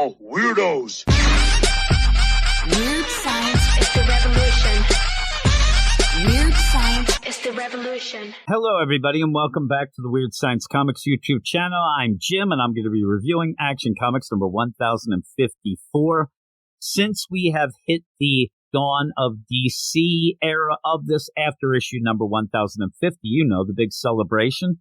all weirdos. Weird science is the revolution. Weird science is the revolution. Hello, everybody, and welcome back to the Weird Science Comics YouTube channel. I'm Jim, and I'm going to be reviewing Action Comics number 1054. Since we have hit the dawn of DC era of this after issue number 1050, you know, the big celebration,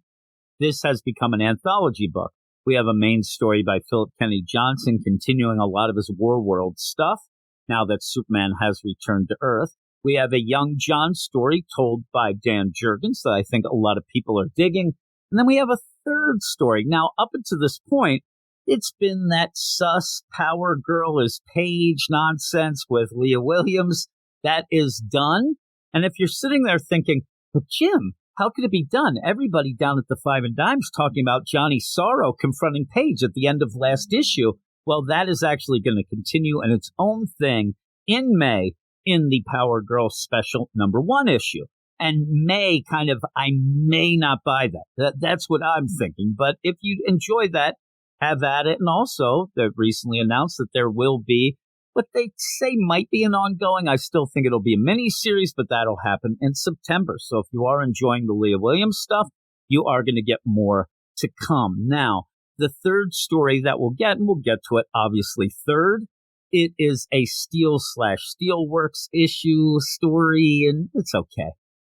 this has become an anthology book. We have a main story by Philip Kennedy Johnson continuing a lot of his War World stuff now that Superman has returned to Earth. We have a young John story told by Dan Jurgens that I think a lot of people are digging. And then we have a third story. Now, up until this point, it's been that sus Power Girl is Paige nonsense with Leah Williams. That is done. And if you're sitting there thinking, but Jim, how could it be done? Everybody down at the Five and Dime's talking about Johnny Sorrow confronting Paige at the end of last issue. Well, that is actually going to continue in its own thing in May in the Power Girl special number 1 issue. And I may not buy that. That's what I'm thinking. But if you enjoy that, have at it. And also, they've recently announced that there will be what they say might be an ongoing. I still think it'll be a mini-series, but that'll happen in September. So if you are enjoying the Leah Williams stuff, you are going to get more to come. Now, the third story that we'll get, and we'll get to it obviously third, it is a Steel/Steelworks issue story, and it's okay.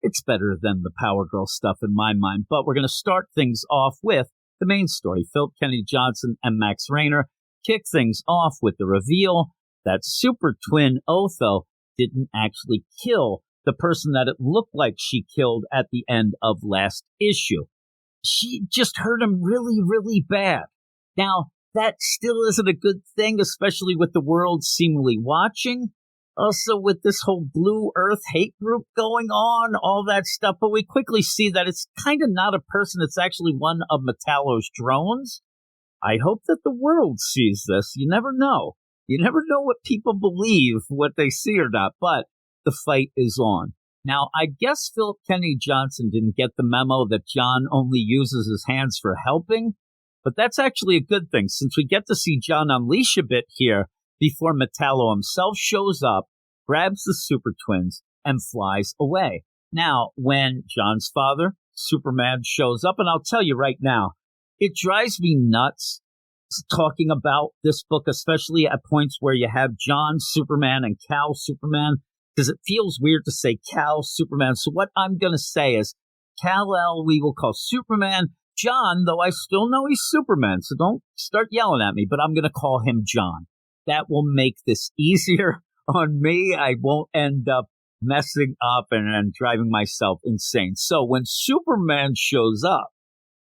It's better than the Power Girl stuff in my mind. But we're going to start things off with the main story. Philip Kennedy Johnson and Max Raynor kick things off with the reveal that super twin Otho didn't actually kill the person that it looked like she killed at the end of last issue. She just hurt him really, really bad. Now, that still isn't a good thing, especially with the world seemingly watching. Also, with this whole Blue Earth hate group going on, all that stuff. But we quickly see that it's kind of not a person. It's actually one of Metallo's drones. I hope that the world sees this. You never know. You never know what people believe, what they see or not, but the fight is on. Now, I guess Philip Kennedy Johnson didn't get the memo that John only uses his hands for helping, but that's actually a good thing since we get to see John unleash a bit here before Metallo himself shows up, grabs the super twins, and flies away. Now, when John's father, Superman, shows up, and I'll tell you right now, it drives me nuts talking about this book, especially at points where you have John Superman and Cal Superman, because it feels weird to say Cal Superman. So what I'm going to say is Kal-El we will call Superman. John, though I still know he's Superman, so don't start yelling at me, but I'm going to call him John. That will make this easier on me. I won't end up messing up and driving myself insane. So when Superman shows up,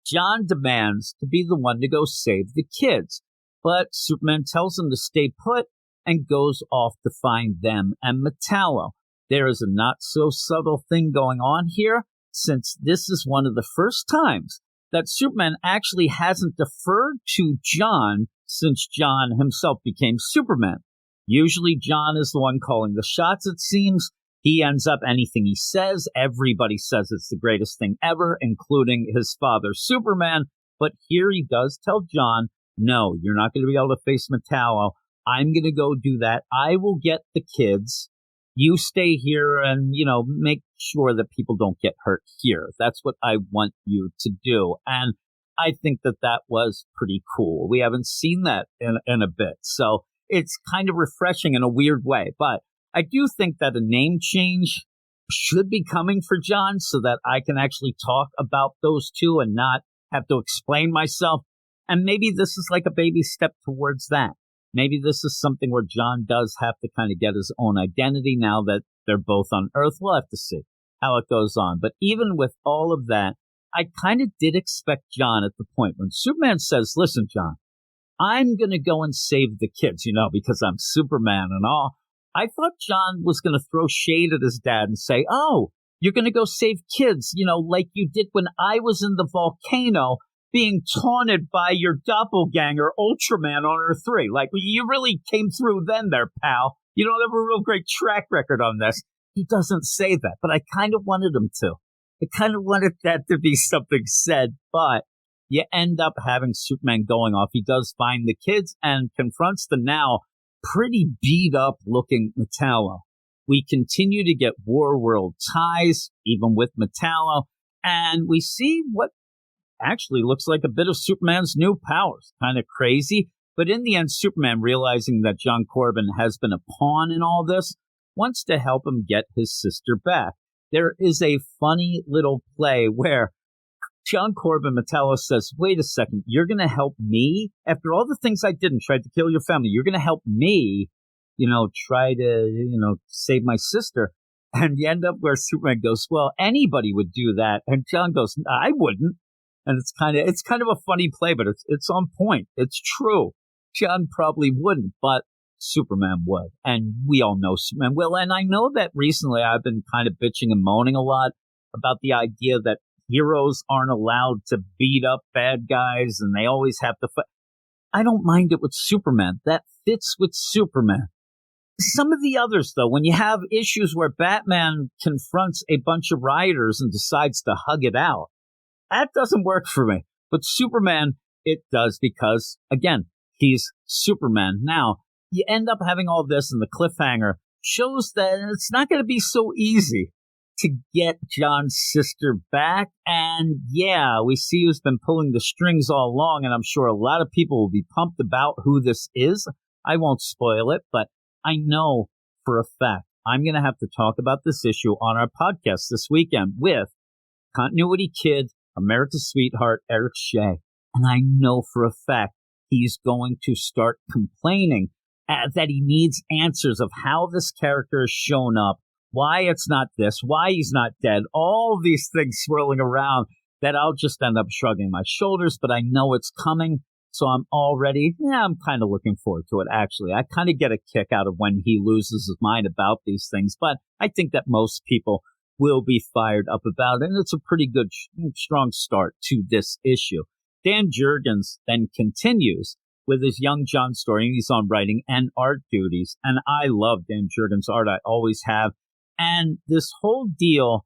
John demands to be the one to go save the kids, but Superman tells him to stay put and goes off to find them and Metallo. There is a not-so-subtle thing going on here, since this is one of the first times that Superman actually hasn't deferred to John since John himself became Superman. Usually John is the one calling the shots, it seems. He ends up, anything he says, everybody says it's the greatest thing ever, including his father, Superman. But here he does tell John, no, you're not going to be able to face Metallo. I'm going to go do that. I will get the kids. You stay here and, make sure that people don't get hurt here. That's what I want you to do. And I think that was pretty cool. We haven't seen that in a bit. So it's kind of refreshing in a weird way. But I do think that a name change should be coming for John so that I can actually talk about those two and not have to explain myself. And maybe this is like a baby step towards that. Maybe this is something where John does have to kind of get his own identity now that they're both on Earth. We'll have to see how it goes on. But even with all of that, I kind of did expect John at the point when Superman says, listen, John, I'm going to go and save the kids, because I'm Superman and all. I thought John was going to throw shade at his dad and say, oh, you're going to go save kids, like you did when I was in the volcano being taunted by your doppelganger, Ultraman, on Earth 3. Like, you really came through then there, pal. You don't have a real great track record on this. He doesn't say that, but I kind of wanted him to. I kind of wanted that to be something said, but you end up having Superman going off. He does find the kids and confronts the now pretty beat up looking Metallo. We continue to get War World ties, even with Metallo, and we see what actually looks like a bit of Superman's new powers. Kind of crazy. But in the end, Superman, realizing that John Corbin has been a pawn in all this, wants to help him get his sister back. There is a funny little play where John Corbin Metallo says, wait a second, you're going to help me? After all the things I did and tried to kill your family, you're going to help me, try to, save my sister. And you end up where Superman goes, well, anybody would do that. And John goes, I wouldn't. And it's kind of a funny play, but it's on point. It's true. John probably wouldn't, but Superman would. And we all know Superman will. And I know that recently I've been kind of bitching and moaning a lot about the idea that heroes aren't allowed to beat up bad guys and they always have to fight. I don't mind it with Superman. That fits with Superman. Some of the others, though, when you have issues where Batman confronts a bunch of rioters and decides to hug it out, that doesn't work for me. But Superman, it does because, again, he's Superman. Now, you end up having all this, and the cliffhanger shows that it's not going to be so easy to get John's sister back. And yeah, we see who's been pulling the strings all along, and I'm sure a lot of people will be pumped about who this is. I won't spoil it, but I know for a fact I'm going to have to talk about this issue on our podcast this weekend with Continuity Kid, America's Sweetheart, Eric Shea. And I know for a fact he's going to start complaining that he needs answers of how this character has shown up, why it's not this, why he's not dead, all these things swirling around that I'll just end up shrugging my shoulders, but I know it's coming. So I'm kind of looking forward to it, actually. I kind of get a kick out of when he loses his mind about these things, but I think that most people will be fired up about it, and it's a pretty good, strong start to this issue. Dan Jurgens then continues with his Young John story, and he's on writing and art duties, and I love Dan Jurgens' art. I always have. And this whole deal,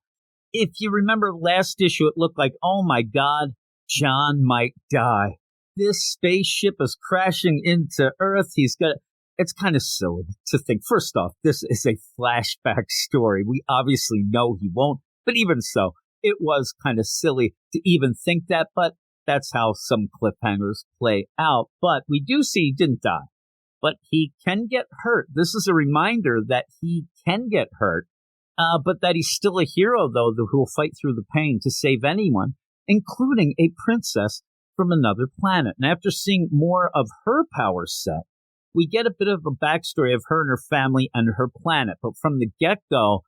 if you remember last issue, it looked like, oh my God, John might die. This spaceship is crashing into Earth. It's kind of silly to think. First off, this is a flashback story. We obviously know he won't, but even so, it was kind of silly to even think that, but that's how some cliffhangers play out. But we do see he didn't die, but he can get hurt. This is a reminder that he can get hurt, but that he's still a hero, though, who will fight through the pain to save anyone, including a princess from another planet. And after seeing more of her power set, we get a bit of a backstory of her and her family and her planet. But from the get-go,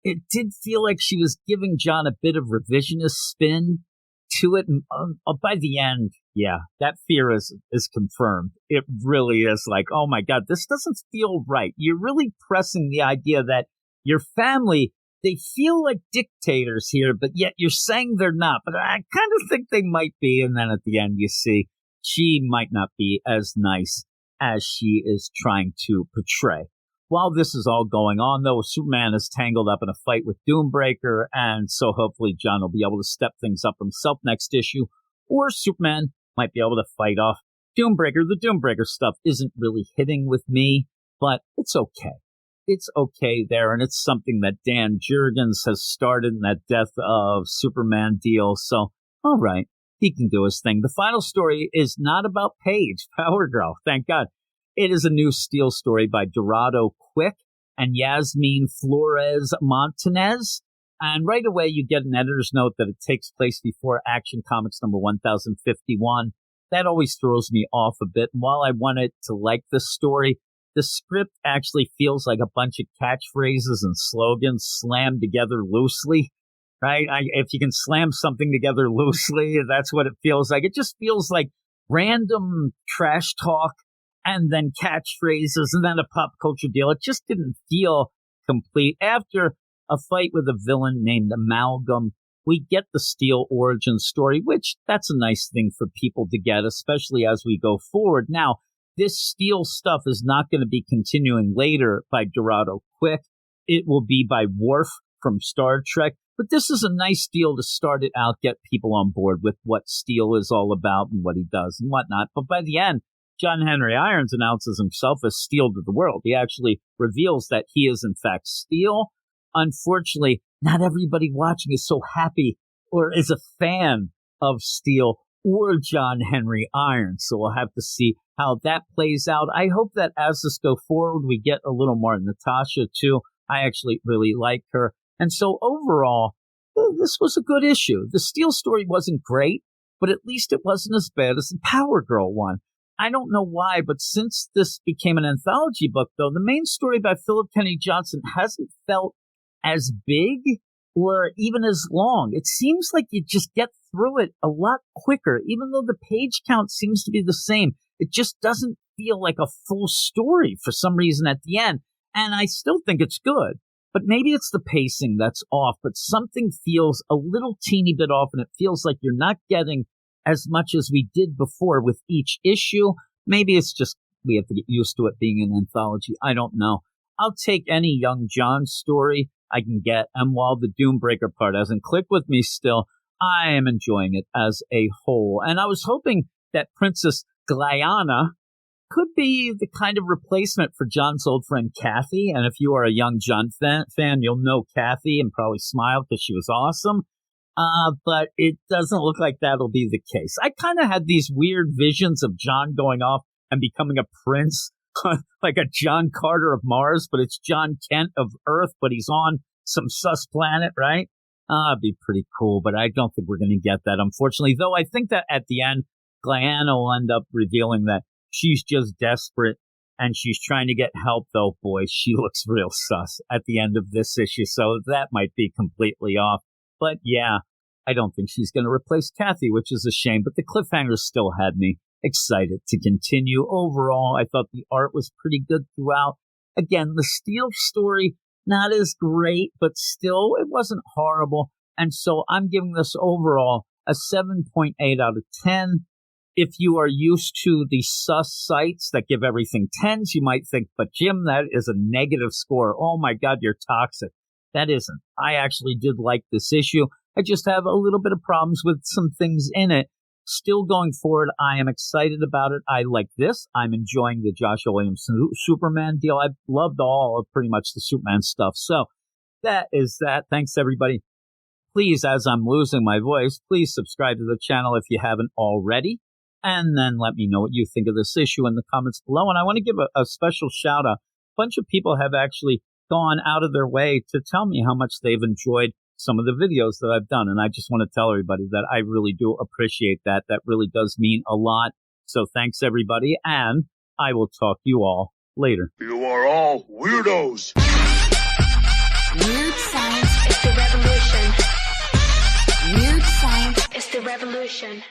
it did feel like she was giving John a bit of revisionist spin to it. And by the end, yeah, that fear is confirmed. It really is like, oh my God, this doesn't feel right. You're really pressing the idea that your family, they feel like dictators here, but yet you're saying they're not. But I kind of think they might be. And then at the end, you see she might not be as nice as she is trying to portray. While this is all going on, though, Superman is tangled up in a fight with Doombreaker, and so hopefully John will be able to step things up himself next issue, or Superman might be able to fight off Doombreaker. The Doombreaker stuff isn't really hitting with me, but it's okay. It's okay there, and it's something that Dan Jurgens has started in that Death of Superman deal, so all right, he can do his thing. The final story is not about Paige, Power Girl, thank God. It is a new Steel story by Dorado Quick and Yasmin Flores Montanez. And right away, you get an editor's note that it takes place before Action Comics number 1051. That always throws me off a bit. And while I wanted to like this story, the script actually feels like a bunch of catchphrases and slogans slammed together loosely, right? If you can slam something together loosely, that's what it feels like. It just feels like random trash talk and then catchphrases and then a pop culture deal. It just didn't feel complete. After a fight with a villain named Amalgam, we get the Steel origin story, which that's a nice thing for people to get, especially as we go forward. Now, this Steel stuff is not going to be continuing later by Dorado Quick. It will be by Worf from Star Trek. But this is a nice deal to start it out, get people on board with what Steel is all about and what he does and whatnot. But by the end, John Henry Irons announces himself as Steel to the world. He actually reveals that he is, in fact, Steel. Unfortunately, not everybody watching is so happy or is a fan of Steel or John Henry Irons. So we'll have to see how that plays out. I hope that as this go forward, we get a little more Natasha, too. I actually really like her. And so overall, this was a good issue. The Steel story wasn't great, but at least it wasn't as bad as the Power Girl one. I don't know why, but since this became an anthology book, though, the main story by Philip Kennedy Johnson hasn't felt as big or even as long. It seems like you just get through it a lot quicker, even though the page count seems to be the same. It just doesn't feel like a full story for some reason at the end. And I still think it's good. But maybe it's the pacing that's off, but something feels a little teeny bit off, and it feels like you're not getting as much as we did before with each issue. Maybe it's just we have to get used to it being an anthology. I don't know. I'll take any Young John story I can get, and while the Doombreaker part hasn't clicked with me still, I am enjoying it as a whole. And I was hoping that Princess Glyana could be the kind of replacement for John's old friend Kathy. And if you are a Young John fan, you'll know Kathy and probably smile because she was awesome. But it doesn't look like that'll be the case. I kind of had these weird visions of John going off and becoming a prince, like a John Carter of Mars, but it's John Kent of Earth, but he's on some sus planet, right? It'd be pretty cool, but I don't think we're going to get that, unfortunately. Though I think that at the end, Glyana will end up revealing that she's just desperate and she's trying to get help, though, boy, she looks real sus at the end of this issue, so that might be completely off. But yeah, I don't think she's going to replace Kathy, which is a shame, but the cliffhangers still had me excited to continue. Overall, I thought the art was pretty good throughout. Again, the Steel story, not as great, but still, it wasn't horrible. And so I'm giving this overall a 7.8 out of 10. If you are used to the sus sites that give everything 10s, you might think, but Jim, that is a negative score. Oh my God, you're toxic. That isn't. I actually did like this issue. I just have a little bit of problems with some things in it. Still going forward, I am excited about it. I like this. I'm enjoying the Joshua Williamson Superman deal. I've loved all of pretty much the Superman stuff. So that is that. Thanks, everybody. Please, as I'm losing my voice, please subscribe to the channel if you haven't already. And then let me know what you think of this issue in the comments below. And I want to give a special shout out. A bunch of people have actually gone out of their way to tell me how much they've enjoyed some of the videos that I've done. And I just want to tell everybody that I really do appreciate that. That really does mean a lot. So thanks, everybody. And I will talk to you all later. You are all weirdos. Weird science is the revolution. Weird science is the revolution.